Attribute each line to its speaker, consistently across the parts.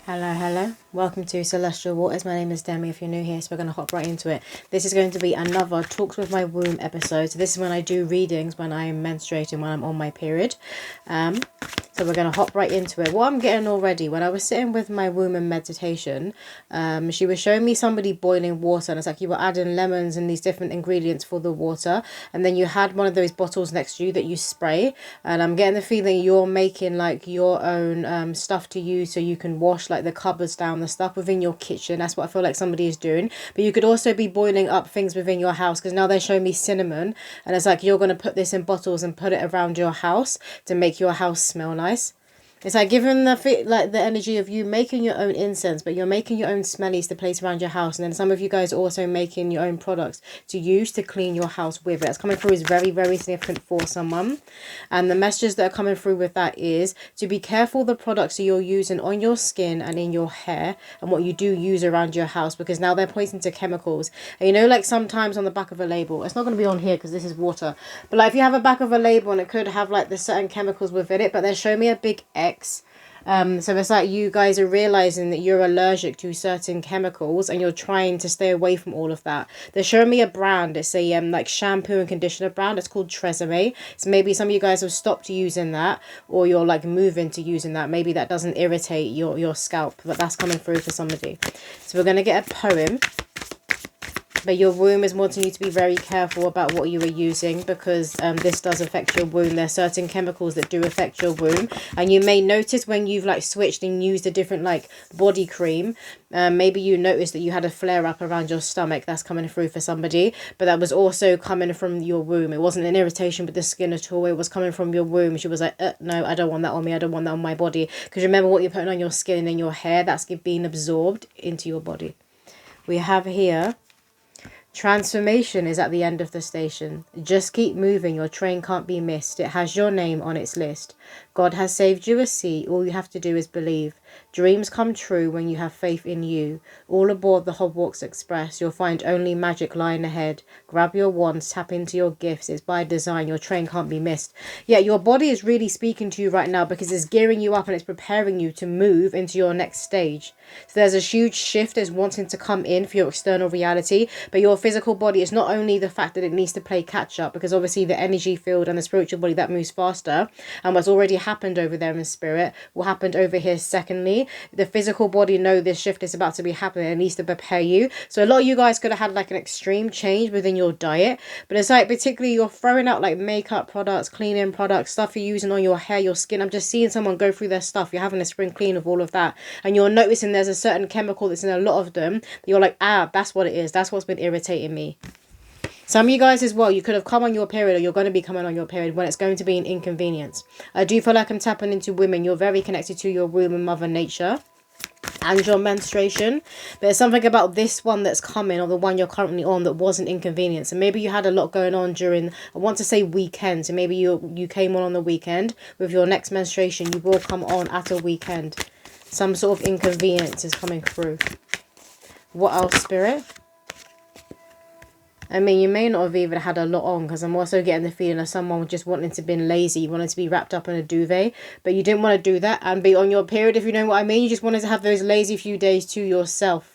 Speaker 1: Hello. Welcome to Celestial Waters. My name is Demi. If you're new here, so we're going to hop right into it. This is going to be another Talks with My Womb episode. So this is when I do readings when I'm menstruating, when I'm on my period. So we're going to hop right into it. What I'm getting already, when I was sitting with my womb in meditation, she was showing me somebody boiling water, and it's like you were adding lemons and these different ingredients for the water, and then you had one of those bottles next to you that you spray, and I'm getting the feeling you're making like your own stuff to use so you can wash like the cupboards down, the stuff within your kitchen. That's what I feel like somebody is doing. But you could also be boiling up things within your house, because now they're showing me cinnamon, and it's like you're going to put this in bottles and put it around your house to make your house smell nice. It's like giving the energy of you making your own incense, but you're making your own smellies to place around your house. And then some of you guys are also making your own products to use to clean your house with it. It's coming through is very, very significant for someone. And the messages that are coming through with that is to be careful the products that you're using on your skin and in your hair and what you do use around your house, because now they're pointing to chemicals. And you know, like sometimes on the back of a label, it's not going to be on here because this is water, but like if you have a back of a label and it could have like the certain chemicals within it, but they're showing me a big X. So it's like you guys are realizing that you're allergic to certain chemicals and you're trying to stay away from all of that. They're showing me a brand. It's a like shampoo and conditioner brand. It's called Tresemme. So maybe some of you guys have stopped using that, or you're like moving to using that. Maybe that doesn't irritate your scalp, but that's coming through for somebody. So we're going to get a poem. But your womb is wanting you to be very careful about what you are using, because this does affect your womb. There are certain chemicals that do affect your womb. And you may notice when you've like switched and used a different like body cream, maybe you noticed that you had a flare up around your stomach. That's coming through for somebody. But that was also coming from your womb. It wasn't an irritation with the skin at all. It was coming from your womb. She was like, no, I don't want that on me. I don't want that on my body. Because remember what you're putting on your skin and in your hair, that's being absorbed into your body. We have here, transformation is at the end of the station. Just keep moving. Your train can't be missed. It has your name on its list. God has saved you a seat. All you have to do is believe. Dreams come true when you have faith in you. All aboard the Hogwarts Express. You'll find only magic lying ahead. Grab your wands. Tap into your gifts. It's by design. Your train can't be missed. Yeah, your body is really speaking to you right now, because it's gearing you up and it's preparing you to move into your next stage. So there's a huge shift that's wanting to come in for your external reality, but your physical body is not only the fact that it needs to play catch up, because obviously the energy field and the spiritual body that moves faster, and what's already happened over there in spirit will happen over here. Secondly, the physical body know this shift is about to be happening and needs to prepare you. So a lot of you guys could have had like an extreme change within your diet, but it's like particularly you're throwing out like makeup products, cleaning products, stuff you're using on your hair, your skin. I'm just seeing someone go through their stuff. You're having a spring clean of all of that, and you're noticing there's a certain chemical that's in a lot of them. You're like, that's what it is. That's what's been irritating me. Some of you guys as well, you could have come on your period, or you're going to be coming on your period when it's going to be an inconvenience. I do feel like I'm tapping into women. You're very connected to your womb and Mother Nature and your menstruation. But there's something about this one that's coming, or the one you're currently on, that wasn't inconvenience. And maybe you had a lot going on during, I want to say weekend. So maybe you came on the weekend. With your next menstruation, you will come on at a weekend. Some sort of inconvenience is coming through. What else, Spirit? I mean, you may not have even had a lot on, because I'm also getting the feeling of someone just wanting to be lazy, wanting to be wrapped up in a duvet, but you didn't want to do that and be on your period, if you know what I mean. You just wanted to have those lazy few days to yourself.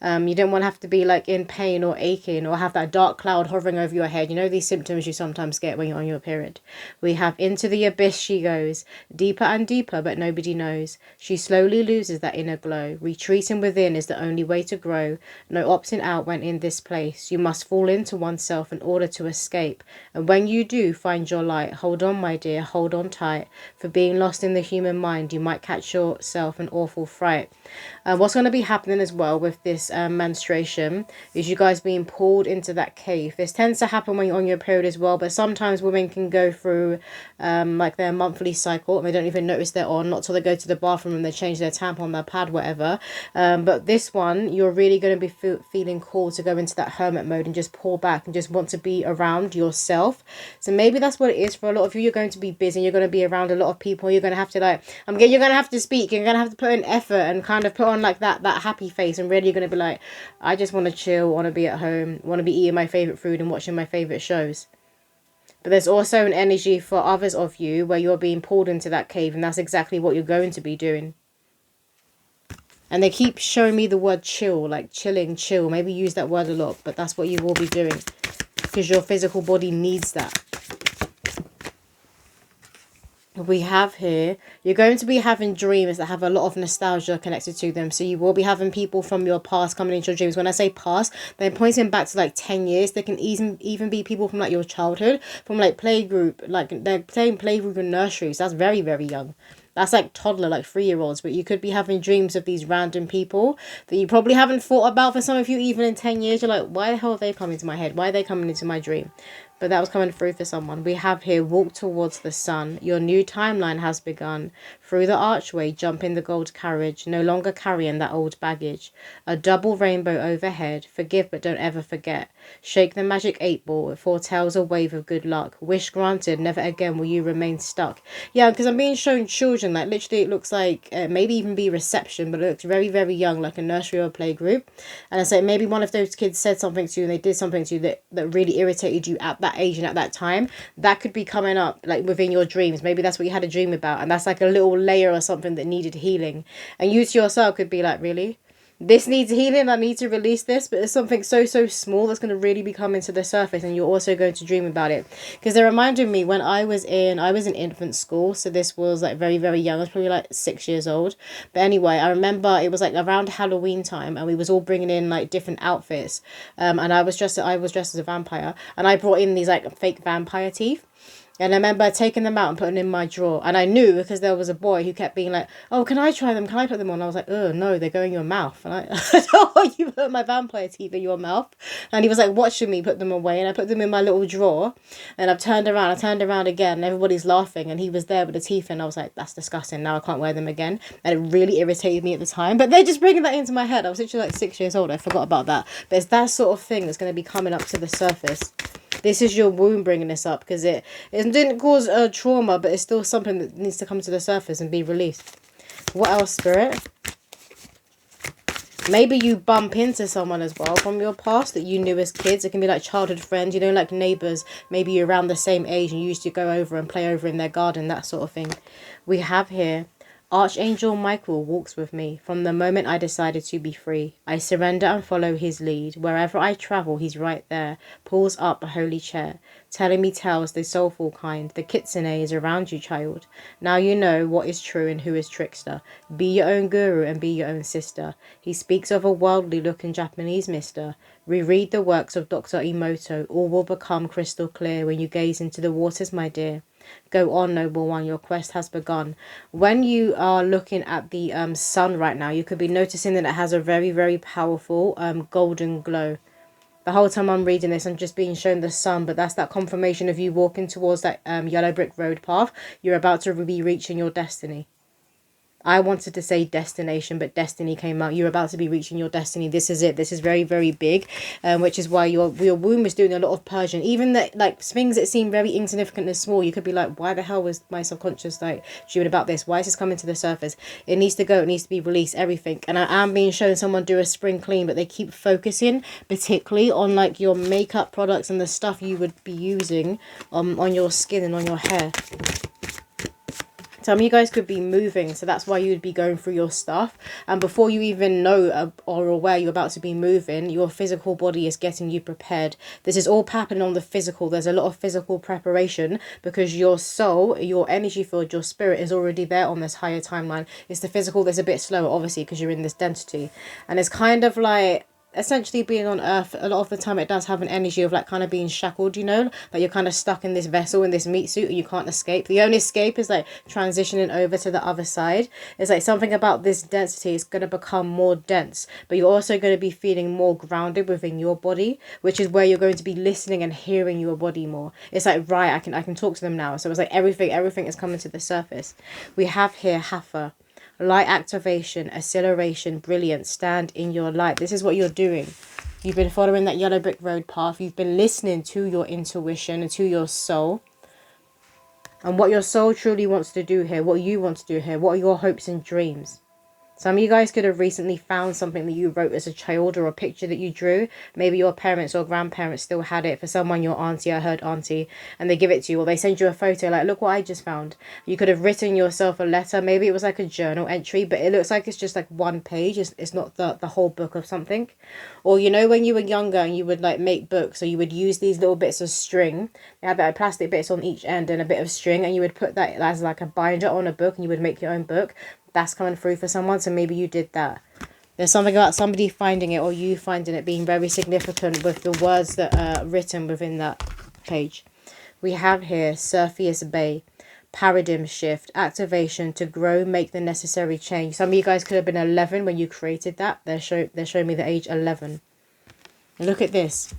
Speaker 1: You don't want to have to be like in pain or aching, or have that dark cloud hovering over your head. You know, these symptoms you sometimes get when you're on your period. We have into the abyss she goes, deeper and deeper, but nobody knows. She slowly loses that inner glow. Retreating within is the only way to grow. No opting out when in this place. You must fall into oneself in order to escape. And when you do find your light, hold on, my dear, hold on tight. For being lost in the human mind, you might catch yourself an awful fright. What's going to be happening as well with this menstruation is you guys being pulled into that cave. This tends to happen when you're on your period as well, but sometimes women can go through like their monthly cycle and they don't even notice they're on, not till they go to the bathroom and they change their tampon, their pad, whatever. But this one, you're really going to be feeling called to go into that hermit mode and just pull back and just want to be around yourself. So maybe that's what it is for a lot of you. You're going to be busy, you're going to be around a lot of people, you're going to have to like, you're going to have to speak, you're going to have to put in effort and kind of put on like that happy face, and really you're going to be like, I just want to chill, want to be at home, want to be eating my favourite food and watching my favourite shows. But there's also an energy for others of you where you're being pulled into that cave, and that's exactly what you're going to be doing. And they keep showing me the word chill, like chilling, chill. Maybe use that word a lot, but that's what you will be doing. Because your physical body needs that. We have here, you're going to be having dreams that have a lot of nostalgia connected to them. So you will be having people from your past coming into your dreams. When I say past, they're pointing back to like 10 years. They can even be people from like your childhood, from like playgroup, like they're playing playgroup in nurseries. That's very, very young. That's like toddler, like 3-year-olds. But you could be having dreams of these random people that you probably haven't thought about. For some of you, even in 10 years, you're like, why the hell are they coming to my head? Why are they coming into my dream? But that was coming through for someone. We have here, walk towards the sun. Your new timeline has begun. Through the archway, jump in the gold carriage, no longer carrying that old baggage. A double rainbow overhead. Forgive but don't ever forget. Shake the magic 8-ball. It foretells a wave of good luck. Wish granted, never again will you remain stuck. Yeah, because I'm being shown children. Like, literally, it looks like maybe even be reception, but it looks very, very young, like a nursery or a play group. And I say maybe one of those kids said something to you and they did something to you that really irritated you at that age and at that time. That could be coming up like within your dreams. Maybe that's what you had a dream about, and that's like a little layer or something that needed healing. And you to yourself could be like, really? This needs healing, I need to release this, but it's something so small that's going to really be coming to the surface, and you're also going to dream about it. Because they reminded me when I was in infant school, so this was like very, very young. I was probably like 6 years old. But anyway, I remember it was like around Halloween time, and we was all bringing in like different outfits. And I was dressed as a vampire, and I brought in these like fake vampire teeth. And I remember taking them out and putting them in my drawer. And I knew because there was a boy who kept being like, oh, can I try them? Can I put them on? I was like, oh, no, they're going in your mouth. And I don't want you put my vampire teeth in your mouth. And he was like watching me put them away. And I put them in my little drawer. And I turned around again. And everybody's laughing. And he was there with the teeth. And I was like, that's disgusting. Now I can't wear them again. And it really irritated me at the time. But they're just bringing that into my head. I was literally like 6 years old. I forgot about that. But it's that sort of thing that's going to be coming up to the surface. This is your womb bringing this up, because it didn't cause a trauma, but it's still something that needs to come to the surface and be released. What else, Spirit? Maybe you bump into someone as well from your past that you knew as kids. It can be like childhood friends, you know, like neighbours. Maybe you're around the same age and you used to go over and play over in their garden, that sort of thing. We have here, Archangel Michael walks with me. From the moment I decided to be free, I surrender and follow his lead. Wherever I travel, he's right there. Pulls up a holy chair, telling me tales the soulful kind. The kitsune is around you, child. Now you know what is true and who is trickster. Be your own guru and be your own sister. He speaks of a worldly looking Japanese mister. Reread the works of Dr. Emoto. All will become crystal clear when you gaze into the waters, my dear. Go on, noble one, your quest has begun. When you are looking at the sun right now, you could be noticing that it has a very, very powerful golden glow. The whole time I'm reading this, I'm just being shown the sun, but that's that confirmation of you walking towards that yellow brick road path. You're about to be reaching your destiny. I wanted to say destination, but destiny came out. You're about to be reaching your destiny. This is it. This is very, very big, which is why your womb is doing a lot of purging. Even that, like, things that seem very insignificant and small, you could be like, why the hell was my subconscious, like, dreaming about this? Why is this coming to the surface? It needs to go. It needs to be released, everything. And I am being shown someone do a spring clean, but they keep focusing particularly on, like, your makeup products and the stuff you would be using on your skin and on your hair. Some of you guys could be moving, so that's why you would be going through your stuff. And before you even know or aware you're about to be moving, your physical body is getting you prepared. This is all happening on the physical. There's a lot of physical preparation because your soul, your energy field, your spirit is already there on this higher timeline. It's the physical that's a bit slower, obviously, because you're in this density. And it's kind of like, essentially being on earth, a lot of the time it does have an energy of like kind of being shackled, you know, like you're kind of stuck in this vessel, in this meat suit, and you can't escape. The only escape is like transitioning over to the other side. It's like something about this density is going to become more dense, but you're also going to be feeling more grounded within your body, which is where you're going to be listening and hearing your body more. It's like, right, I can talk to them now. So it's like everything is coming to the surface. We have here Hafa. Light activation, acceleration, brilliance, stand in your light. This is what you're doing. You've been following that yellow brick road path. You've been listening to your intuition and to your soul. And what your soul truly wants to do here, what you want to do here, what are your hopes and dreams? Some of you guys could have recently found something that you wrote as a child, or a picture that you drew. Maybe your parents or grandparents still had it. For someone, your auntie, I heard auntie, and they give it to you, or they send you a photo like, look what I just found. You could have written yourself a letter. Maybe it was like a journal entry, but it looks like it's just like one page. It's not the whole book of something. Or, you know, when you were younger and you would like make books, or you would use these little bits of string. They had like plastic bits on each end and a bit of string, and you would put that as like a binder on a book, and you would make your own book. That's coming through for someone, so maybe you did that. There's something about somebody finding it, or you finding it, being very significant with the words that are written within that page. We have here Surface Bay, paradigm shift, activation to grow, make the necessary change. Some of you guys could have been 11 when you created that. They're showing me the age 11. Look at this.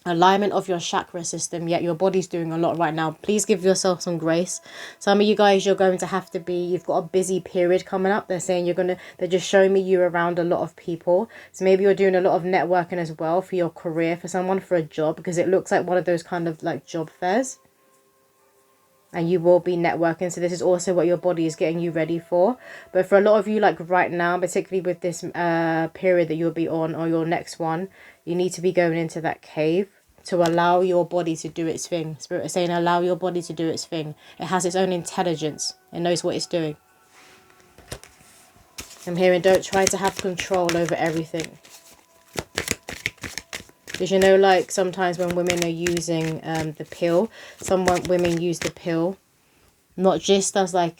Speaker 1: Alignment of your chakra system, yet your body's doing a lot right now. Please give yourself some grace. Some of you guys, you're going to have to be, you've got a busy period coming up. They're saying they're just showing me you around a lot of people. So maybe you're doing a lot of networking as well for your career, for someone, for a job, because it looks like one of those kind of like job fairs. And you will be networking. So this is also what your body is getting you ready for. But for a lot of you, like right now, particularly with this period that you'll be on, or your next one, you need to be going into that cave to allow your body to do its thing. Spirit is saying allow your body to do its thing. It has its own intelligence. It knows what it's doing. I'm hearing don't try to have control over everything. Because you know, like sometimes when women are using the pill, women use the pill not just as like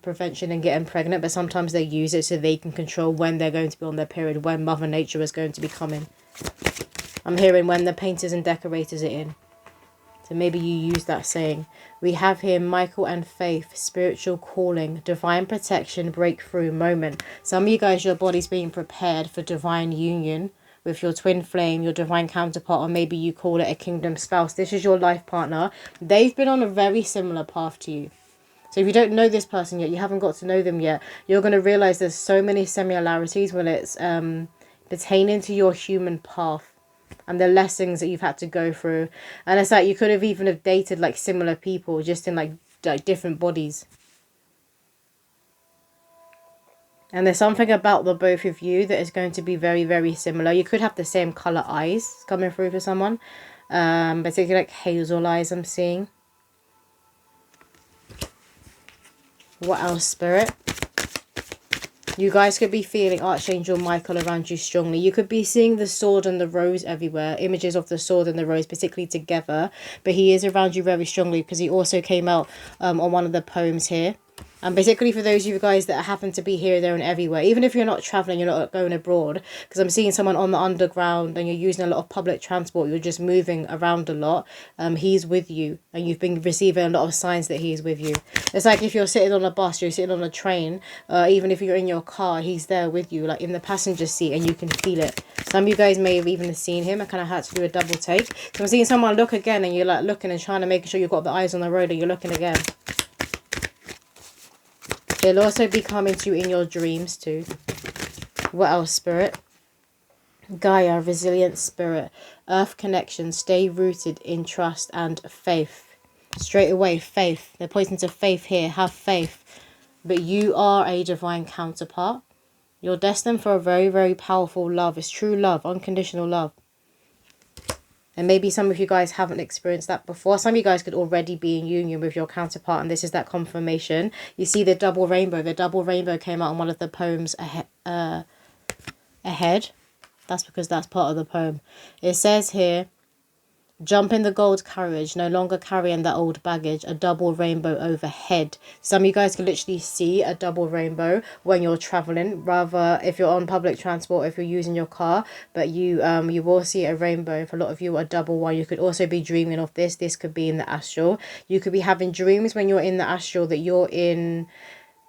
Speaker 1: prevention and getting pregnant, but sometimes they use it so they can control when they're going to be on their period, when Mother Nature is going to be coming. I'm hearing when the painters and decorators are in. So maybe you use that saying. We have here Michael and Faith, spiritual calling, divine protection, breakthrough moment. Some of you guys, your body's being prepared for divine union with your twin flame, your divine counterpart, or maybe you call it a kingdom spouse. This is your life partner. They've been on a very similar path to you. So if you don't know this person yet, you haven't got to know them yet, you're going to realize there's so many similarities when it's pertaining to your human path and the lessons that you've had to go through. And it's like you could have even have dated like similar people, just in like different bodies. And there's something about the both of you that is going to be very, very similar. You could have the same colour eyes coming through for someone. Particularly like hazel eyes I'm seeing. What else, Spirit? You guys could be feeling Archangel Michael around you strongly. You could be seeing the sword and the rose everywhere. Images of the sword and the rose, particularly together. But he is around you very strongly because he also came out on one of the poems here. And basically for those of you guys that happen to be here, there and everywhere, even if you're not traveling, you're not going abroad, because I'm seeing someone on the underground and you're using a lot of public transport, you're just moving around a lot, he's with you and you've been receiving a lot of signs that he's with you. It's like if you're sitting on a bus, you're sitting on a train, even if you're in your car, he's there with you, like in the passenger seat, and you can feel it. Some of you guys may have even seen him. I kind of had to do a double take. So I'm seeing someone look again and you're like looking and trying to make sure you've got the eyes on the road and you're looking again. He'll also be coming to you in your dreams too. What else, Spirit? Gaia, resilient spirit. Earth connection, stay rooted in trust and faith. Straight away, faith. They're pointing to faith here. Have faith. But you are a divine counterpart. You're destined for a very, very powerful love. It's true love, unconditional love. And maybe some of you guys haven't experienced that before. Some of you guys could already be in union with your counterpart. And this is that confirmation. You see the double rainbow. The double rainbow came out in one of the poems ahead. That's because that's part of the poem. It says here, jump in the gold carriage, no longer carrying that old baggage, a double rainbow overhead. Some of you guys can literally see a double rainbow when you're traveling, rather if you're on public transport, if you're using your car, but you will see a rainbow. For a lot of you, a double one. You could also be dreaming of this. This could be in the astral. You could be having dreams when you're in the astral that you're in...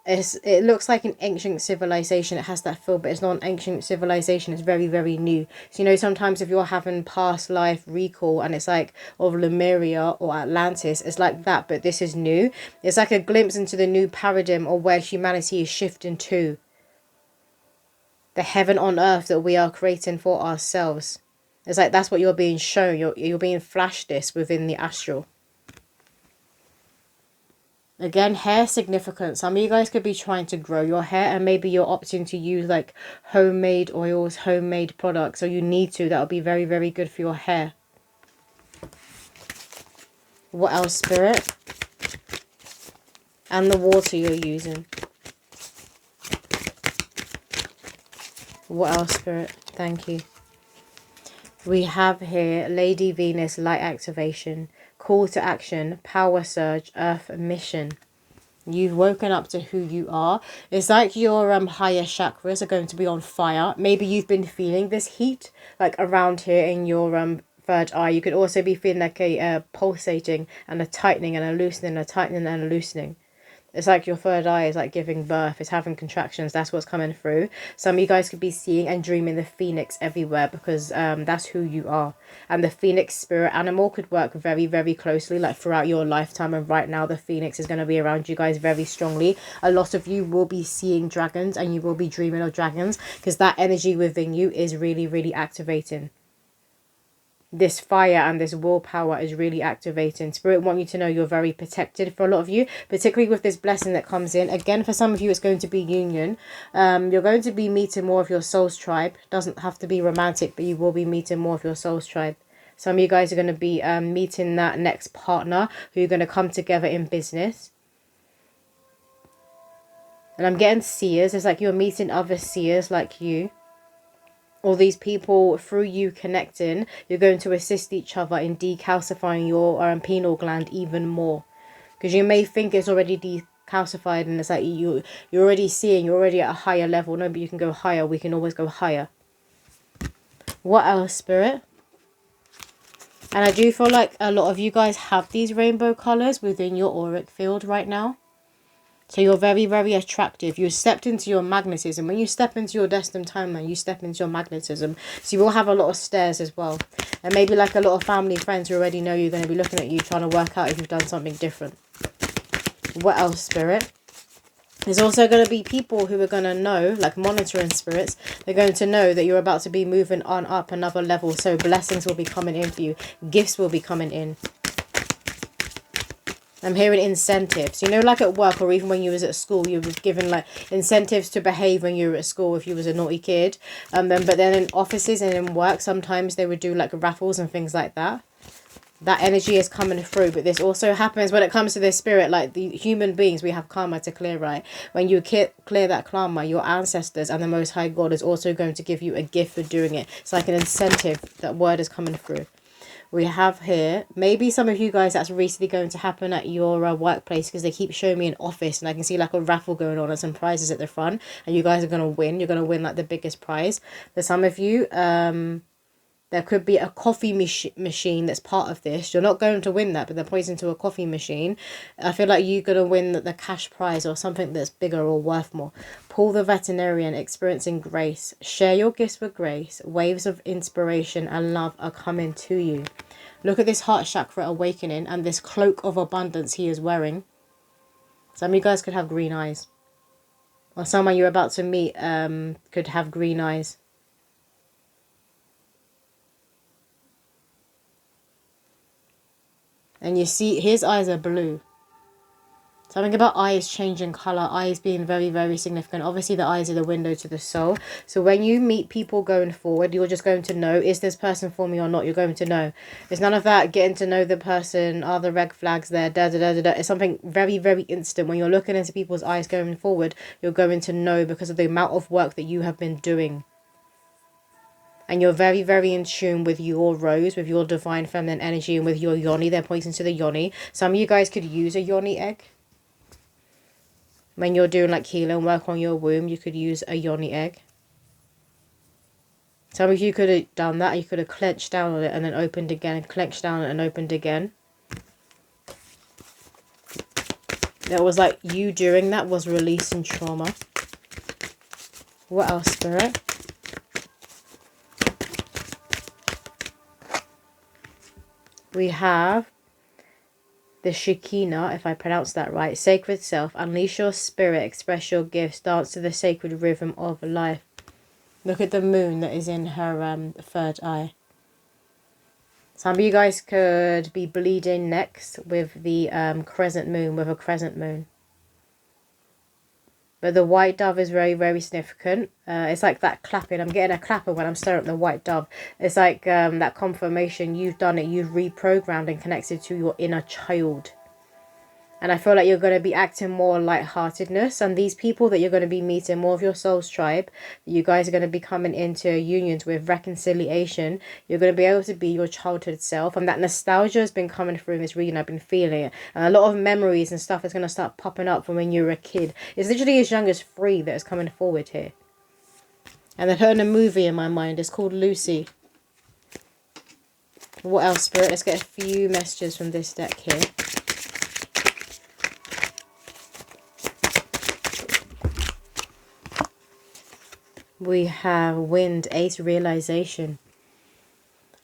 Speaker 1: It looks like an ancient civilization. It has that feel, but it's not an ancient civilization. It's very, very new. So, you know, sometimes if you're having past life recall and it's like of Lemuria or Atlantis, it's like that, but this is new. It's like a glimpse into the new paradigm or where humanity is shifting to. The heaven on earth that we are creating for ourselves. It's like that's what you're being shown. You're being flashed this within the astral. Again, hair significance. Some of you guys could be trying to grow your hair, and maybe you're opting to use like homemade oils, homemade products, or you need to. That'll be very, very good for your hair. What else, Spirit? And the water you're using. What else, Spirit? Thank you. We have here Lady Venus, light activation, call to action, power surge, earth mission. You've woken up to who you are. It's like your higher chakras are going to be on fire. Maybe you've been feeling this heat like around here in your third eye. You could also be feeling like a pulsating and a tightening and a loosening, a tightening and a loosening. It's like your third eye is like giving birth. It's having contractions. That's what's coming through. Some of you guys could be seeing and dreaming the phoenix everywhere, because that's who you are. And the phoenix spirit animal could work very, very closely like throughout your lifetime. And right now the phoenix is going to be around you guys very strongly. A lot of you will be seeing dragons and you will be dreaming of dragons, because that energy within you is really, really activating. This fire and this willpower is really activating. Spirit want you to know you're very protected for a lot of you, particularly with this blessing that comes in. Again, for some of you, it's going to be union. You're going to be meeting more of your soul's tribe. Doesn't have to be romantic, but you will be meeting more of your soul's tribe. Some of you guys are going to be meeting that next partner who you're going to come together in business. And I'm getting seers. It's like you're meeting other seers like you. All these people, through you connecting, you're going to assist each other in decalcifying your pineal gland even more. Because you may think it's already decalcified and it's like you're already seeing, you're already at a higher level. No, but you can go higher. We can always go higher. What else, Spirit? And I do feel like a lot of you guys have these rainbow colours within your auric field right now. So you're very, very attractive. You stepped into your magnetism. When you step into your destined timeline, you step into your magnetism. So you will have a lot of stares as well. And maybe like a lot of family, friends who already know you're going to be looking at you, trying to work out if you've done something different. What else, Spirit? There's also going to be people who are going to know, like monitoring spirits. They're going to know that you're about to be moving on up another level. So blessings will be coming in for you. Gifts will be coming in. I'm hearing incentives. You know, like at work or even when you was at school, you were given like incentives to behave when you were at school if you was a naughty kid. But then in offices and in work, sometimes they would do like raffles and things like that. That energy is coming through. But this also happens when it comes to this spirit. Like the human beings, we have karma to clear, right? When you clear that karma, your ancestors and the Most High God is also going to give you a gift for doing it. It's like an incentive. That word is coming through. We have here, maybe some of you guys, that's recently going to happen at your workplace, because they keep showing me an office and I can see like a raffle going on and some prizes at the front and you guys are going to win. You're going to win like the biggest prize. For some of you, there could be a coffee machine that's part of this. You're not going to win that, but they're pointing to a coffee machine. I feel like you're going to win the cash prize or something that's bigger or worth more. Paul the Veterinarian, experiencing grace. Share your gifts with grace. Waves of inspiration and love are coming to you. Look at this heart chakra awakening and this cloak of abundance he is wearing. Some of you guys could have green eyes. Or someone you're about to meet could have green eyes. And you see his eyes are blue. Something about eyes changing colour, eyes being very, very significant. Obviously, the eyes are the window to the soul. So when you meet people going forward, you're just going to know, is this person for me or not? You're going to know. There's none of that getting to know the person, are the red flags there, da-da-da-da-da. It's something very, very instant. When you're looking into people's eyes going forward, you're going to know because of the amount of work that you have been doing. And you're very, very in tune with your rose, with your divine feminine energy, and with your yoni. They're pointing to the yoni. Some of you guys could use a yoni egg. When you're doing like healing work on your womb, you could use a yoni egg. Some of you could have done that. You could have clenched down on it and then opened again, and clenched down and opened again. That was like you doing that was releasing trauma. What else, Spirit? We have the Shekinah, if I pronounce that right. Sacred self. Unleash your spirit. Express your gifts. Dance to the sacred rhythm of life. Look at the moon that is in her third eye. Some of you guys could be bleeding next with the crescent moon, with a crescent moon. But the white dove is very, very significant. It's like that clapping. I'm getting a clapper when I'm staring at the white dove. It's like that confirmation. You've done it. You've reprogrammed and connected to your inner child. And I feel like you're going to be acting more lightheartedness. And these people that you're going to be meeting, more of your soul's tribe, you guys are going to be coming into unions with reconciliation. You're going to be able to be your childhood self. And that nostalgia has been coming through in this reading. I've been feeling it. And a lot of memories and stuff is going to start popping up from when you were a kid. It's literally as young as 3 that is coming forward here. And then her in a movie in my mind. It's called Lucy. What else, Spirit? Let's get a few messages from this deck here. We have wind, 8, realization.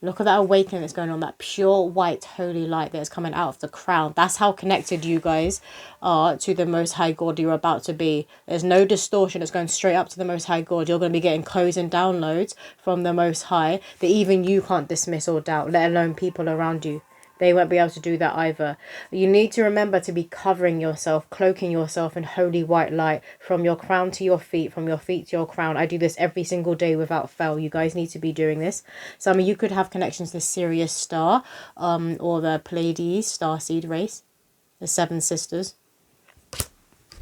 Speaker 1: Look at that awakening that's going on. That pure white holy light that is coming out of the crown. That's how connected you guys are to the Most High God you're about to be. There's no distortion. It's going straight up to the Most High God. You're going to be getting codes and downloads from the Most High that even you can't dismiss or doubt, let alone people around you. They won't be able to do that either. You need to remember to be covering yourself, cloaking yourself in holy white light from your crown to your feet, from your feet to your crown. I do this every single day without fail. You guys need to be doing this. Some of you could have connections to Sirius Star or the Pleiades starseed race, the 7 sisters.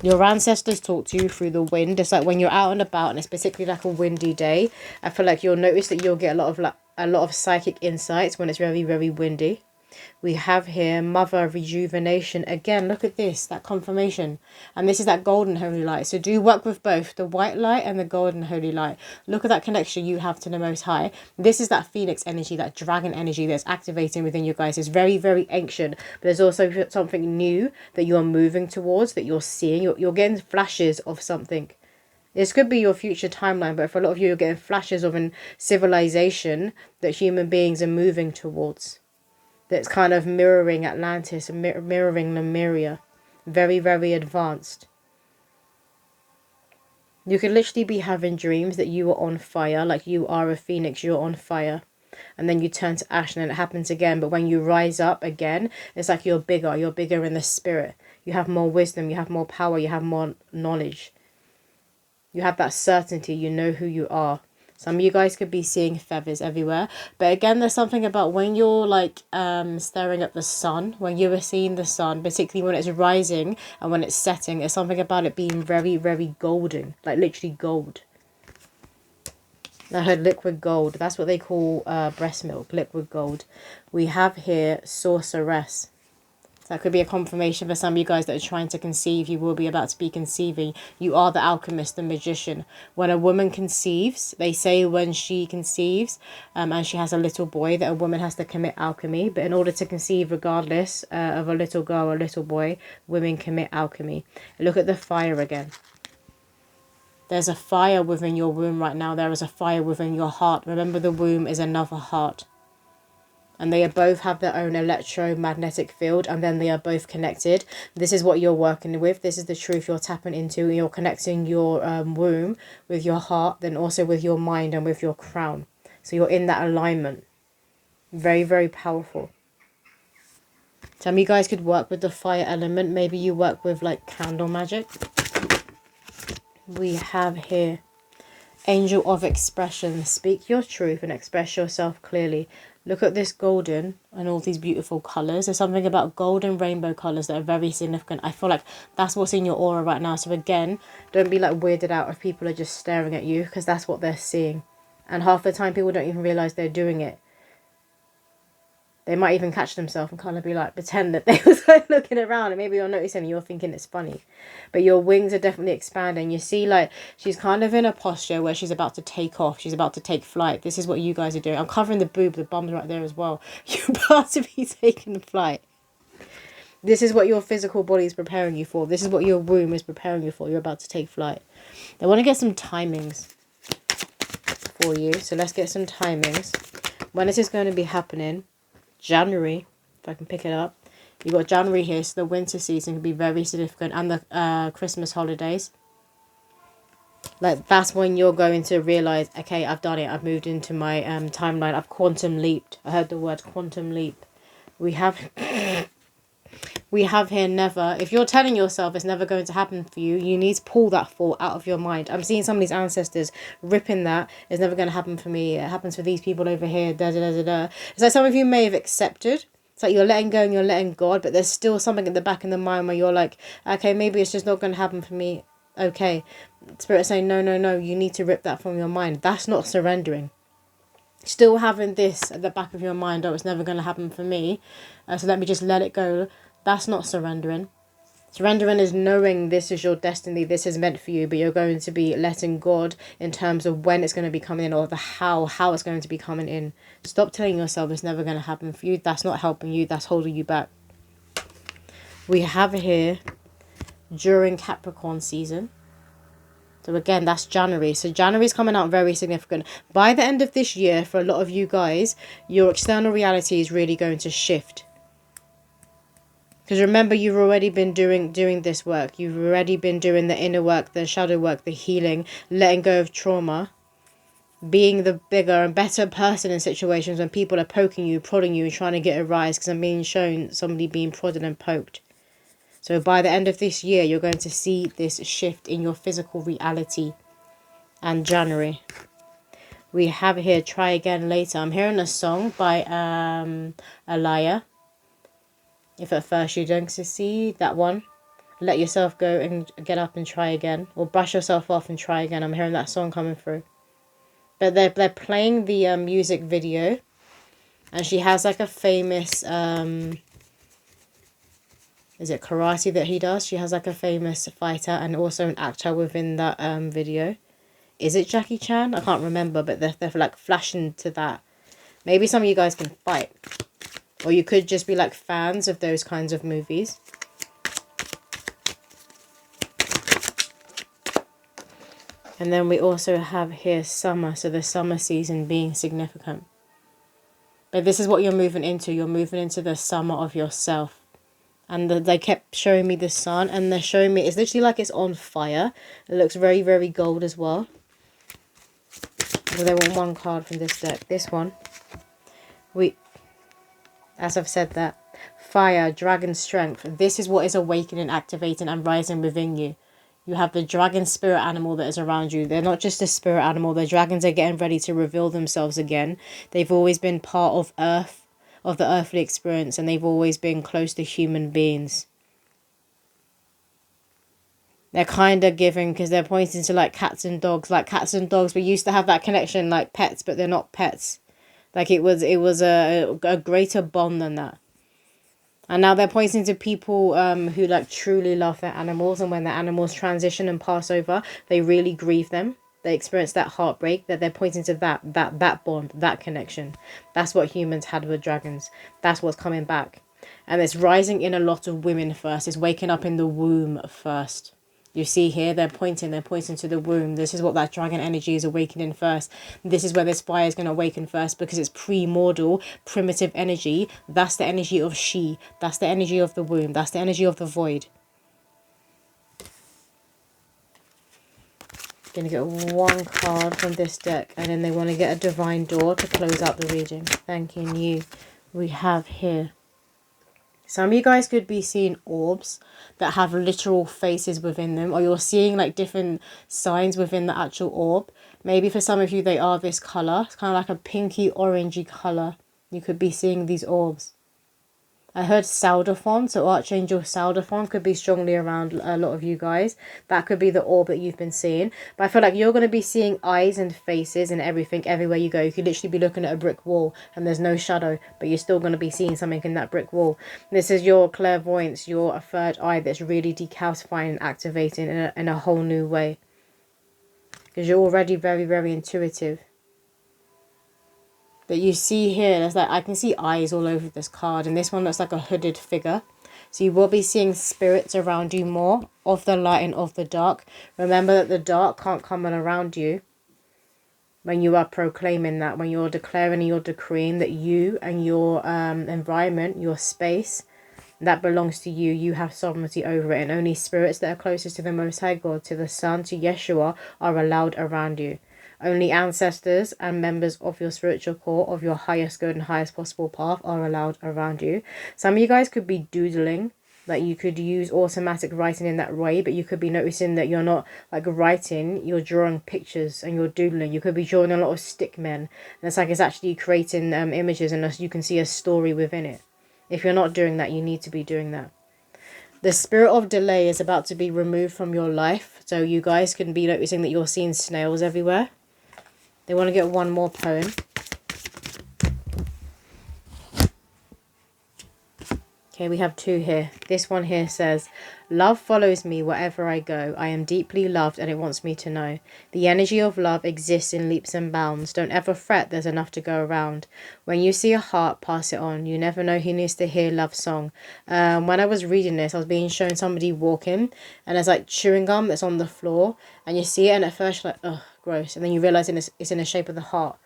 Speaker 1: Your ancestors talk to you through the wind. It's like when you're out and about and it's particularly like a windy day. I feel like you'll notice that you'll get a lot of psychic insights when it's very, very windy. We have here mother rejuvenation. Again, look at this, that confirmation. And this is that golden holy light. So do work with both the white light and the golden holy light. Look at that connection you have to the Most High. This is that phoenix energy, that dragon energy that's activating within you guys. It's very, very ancient. But there's also something new that you're moving towards, that you're seeing. You're getting flashes of something. This could be your future timeline, but for a lot of you, you're getting flashes of a civilization that human beings are moving towards. That's kind of mirroring Atlantis, mirroring Lemuria. Very, very advanced. You could literally be having dreams that you are on fire, like you are a phoenix, you're on fire. And then you turn to ash and then it happens again. But when you rise up again, it's like you're bigger in the spirit. You have more wisdom, you have more power, you have more knowledge. You have that certainty, you know who you are. Some of you guys could be seeing feathers everywhere. But again, there's something about when you're like staring at the sun, when you are seeing the sun, particularly when it's rising and when it's setting, there's something about it being very, very golden, like literally gold. I heard liquid gold. That's what they call breast milk, liquid gold. We have here sorceress. That could be a confirmation for some of you guys that are trying to conceive. You will be about to be conceiving. You are the alchemist, the magician. When a woman conceives, they say when she conceives and she has a little boy, that a woman has to commit alchemy. But in order to conceive, regardless of a little girl or a little boy, women commit alchemy. Look at the fire again. There's a fire within your womb right now. There is a fire within your heart. Remember, the womb is another heart. And they both have their own electromagnetic field, and then they are both connected. This is what you're working with. This is the truth you're tapping into. You're connecting your womb with your heart, then also with your mind and with your crown. So you're in that alignment. Very, very powerful. Some of you guys could work with the fire element. Maybe you work with like candle magic. We have here angel of expression. Speak your truth and express yourself clearly. Look at this golden and all these beautiful colours. There's something about golden rainbow colours that are very significant. I feel like that's what's in your aura right now. So again, don't be like weirded out if people are just staring at you, because that's what they're seeing. And half the time people don't even realise they're doing it. They might even catch themselves and kind of be like, pretend that they was like looking around, and maybe you're noticing and you're thinking it's funny. But your wings are definitely expanding. You see, like, she's kind of in a posture where she's about to take off. She's about to take flight. This is what you guys are doing. I'm covering the boob. The bum's right there as well. You're about to be taking flight. This is what your physical body is preparing you for. This is what your womb is preparing you for. You're about to take flight. I want to get some timings for you. So let's get some timings. When is this going to be happening? January, if I can pick it up. You've got January here, so the winter season can be very significant, and the Christmas holidays. Like, that's when you're going to realize, okay, I've done it. I've moved into my timeline. I've quantum leaped. I heard the word quantum leap. We have here never. If you're telling yourself it's never going to happen for you, you need to pull that thought out of your mind. I'm seeing some of these ancestors ripping that. It's never going to happen for me. It happens for these people over here. Da, da, da, da, da. It's like some of you may have accepted. It's like you're letting go and you're letting God, but there's still something in the back of the mind where you're like, okay, maybe it's just not going to happen for me. Okay. Spirit saying, no, no, no. You need to rip that from your mind. That's not surrendering. Still having this at the back of your mind, oh, it's never going to happen for me, so let me just let it go. That's not surrendering. Surrendering is knowing this is your destiny, this is meant for you, but you're going to be letting God in terms of when it's going to be coming in, or the how it's going to be coming in. Stop telling yourself it's never going to happen for you. That's not helping you. That's holding you back. We have here during Capricorn season. So again, that's January. So January's coming out very significant. By the end of this year, for a lot of you guys, your external reality is really going to shift. Because remember, you've already been doing this work. You've already been doing the inner work, the shadow work, the healing, letting go of trauma, being the bigger and better person in situations when people are poking you, prodding you, trying to get a rise. Because I'm being shown somebody being prodded and poked. So by the end of this year, you're going to see this shift in your physical reality. And January. We have here Try Again Later. I'm hearing a song by Aliyah. If at first you don't succeed, that one. Let yourself go and get up and try again. Or brush yourself off and try again. I'm hearing that song coming through. But they're playing the music video. And she has like a famous... is it karate that he does? She has like a famous fighter and also an actor within that video. Is it Jackie Chan? I can't remember, but they're like flashing to that. Maybe some of you guys can fight. Or you could just be like fans of those kinds of movies. And then we also have here summer. So the summer season being significant. But this is what you're moving into. You're moving into the summer of yourself. And they kept showing me the sun. And they're showing me, it's literally like it's on fire. It looks very, very gold as well. Well, they want one card from this deck. This one. As I've said that. Fire, dragon strength. This is what is awakening, activating and rising within you. You have the dragon spirit animal that is around you. They're not just a spirit animal. The dragons are getting ready to reveal themselves again. They've always been part of earth. Of the earthly experience, and they've always been close to human beings. They're kind of giving, because they're pointing to like cats and dogs. Like cats and dogs, we used to have that connection like pets, but they're not pets. Like it was a greater bond than that. And now they're pointing to people who like truly love their animals, and when their animals transition and pass over, they really grieve them. They experience that heartbreak, that they're pointing to that bond, that connection. That's what humans had with dragons. That's what's coming back. And it's rising in a lot of women first. It's waking up in the womb first. You see here, they're pointing to the womb. This is what that dragon energy is awakening first. This is where this fire is going to awaken first, because it's primordial, primitive energy. That's the energy of she. That's the energy of the womb. That's the energy of the void. Going to get one card from this deck, and then they want to get a divine door to close out the reading. Thanking you. We have here, some of you guys could be seeing orbs that have literal faces within them, or you're seeing like different signs within the actual orb. Maybe for some of you they are this color. It's kind of like a pinky orangey color. You could be seeing these orbs. I heard Saldaphon, so Archangel Saldaphon could be strongly around a lot of you guys. That could be the orb that you've been seeing. But I feel like you're going to be seeing eyes and faces and everything everywhere you go. You could literally be looking at a brick wall and there's no shadow, but you're still going to be seeing something in that brick wall. This is your clairvoyance, your third eye that's really decalcifying and activating in a whole new way. Because you're already very, very intuitive. But you see here, there's like, I can see eyes all over this card. And this one looks like a hooded figure. So you will be seeing spirits around you more, of the light and of the dark. Remember that the dark can't come around you when you are proclaiming that. When you're declaring and you're decreeing that you and your environment, your space, That belongs to you. You have sovereignty over it. And only spirits that are closest to the Most High God, to the Son, to Yeshua, are allowed around you. Only ancestors and members of your spiritual core, of your highest good and highest possible path, are allowed around you. Some of you guys could be doodling. Like, you could use automatic writing in that way, but you could be noticing that you're not like writing, you're drawing pictures and you're doodling. You could be drawing a lot of stick men, and it's like it's actually creating images, and you can see a story within it. If you're not doing that, you need to be doing that. The spirit of delay is about to be removed from your life, so you guys can be noticing that you're seeing snails everywhere. They want to get one more poem. Okay, we have two here. This one here says, love follows me wherever I go. I am deeply loved and it wants me to know. The energy of love exists in leaps and bounds. Don't ever fret, there's enough to go around. When you see a heart, pass it on. You never know who needs to hear love song. When I was reading this, I was being shown somebody walking and there's like chewing gum that's on the floor. And you see it and at first you're like, ugh, gross. And then you realise it's in the shape of the heart.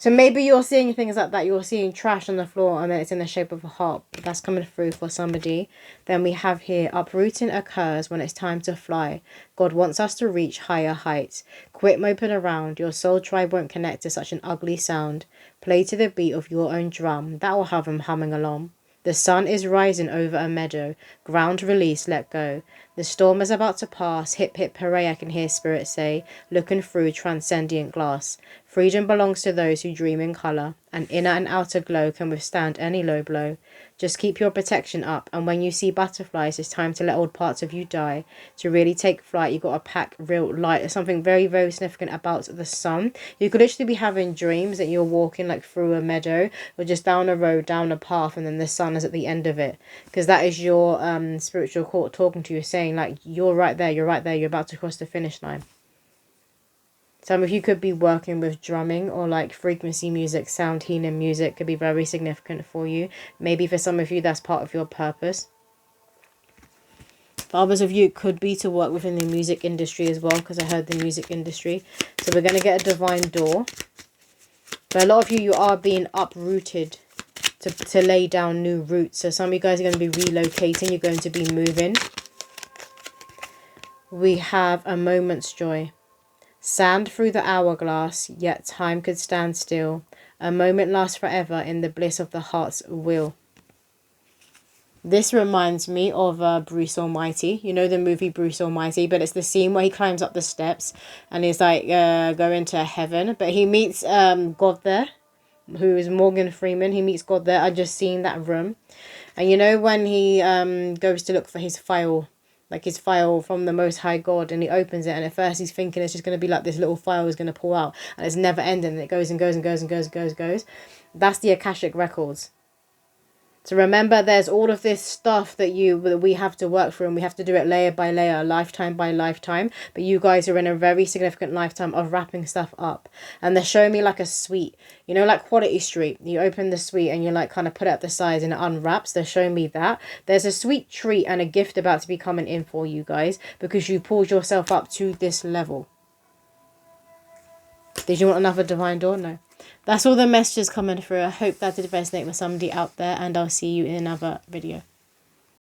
Speaker 1: So maybe you're seeing things like that. You're seeing trash on the floor and then it's in the shape of a heart. That's coming through for somebody. Then we have here, uprooting occurs when it's time to fly. God wants us to reach higher heights. Quit moping around. Your soul tribe won't connect to such an ugly sound. Play to the beat of your own drum. That will have them humming along. The sun is rising over a meadow. Ground release, let go. The storm is about to pass. Hip hip hooray, I can hear spirits say, looking through transcendent glass. Freedom belongs to those who dream in colour. An inner and outer glow can withstand any low blow. Just keep your protection up, and when you see butterflies, it's time to let old parts of you die. To really take flight, you got to pack real light. There's something very, very significant about the sun. You could literally be having dreams that you're walking like through a meadow or just down a road, down a path, and then the sun is at the end of it. Because that is your spiritual court talking to you, saying like, you're right there, you're right there, you're about to cross the finish line. Some of you could be working with drumming or like frequency music, sound healing music could be very significant for you. Maybe for some of you that's part of your purpose. For others of you it could be to work within the music industry as well, because I heard the music industry. So we're going to get a divine door. For a lot of you, you are being uprooted to lay down new roots. So some of you guys are going to be relocating, you're going to be moving. We have a moment's joy. Sand through the hourglass, yet time could stand still. A moment lasts forever in the bliss of the heart's will. This reminds me of Bruce Almighty. You know the movie Bruce Almighty, but it's the scene where he climbs up the steps and he's like going to heaven. But he meets God there, who is Morgan Freeman. He meets God there. I just seen that room. And you know when he goes to look for his file, like his file from the Most High God, and he opens it, and at first he's thinking it's just going to be like this little file is going to pull out, and it's never ending, and it goes and goes and goes and goes and goes and goes. That's the Akashic Records. So remember, there's all of this stuff that we have to work through, and we have to do it layer by layer, lifetime by lifetime. But you guys are in a very significant lifetime of wrapping stuff up. And they're showing me like a sweet, you know, like Quality Street. You open the sweet and you like kind of put it at the sides and it unwraps. They're showing me that. There's a sweet treat and a gift about to be coming in for you guys because you pulled yourself up to this level. Did you want another divine door? No. That's all the messages coming through. I hope that did resonate with somebody out there, and I'll see you in another video.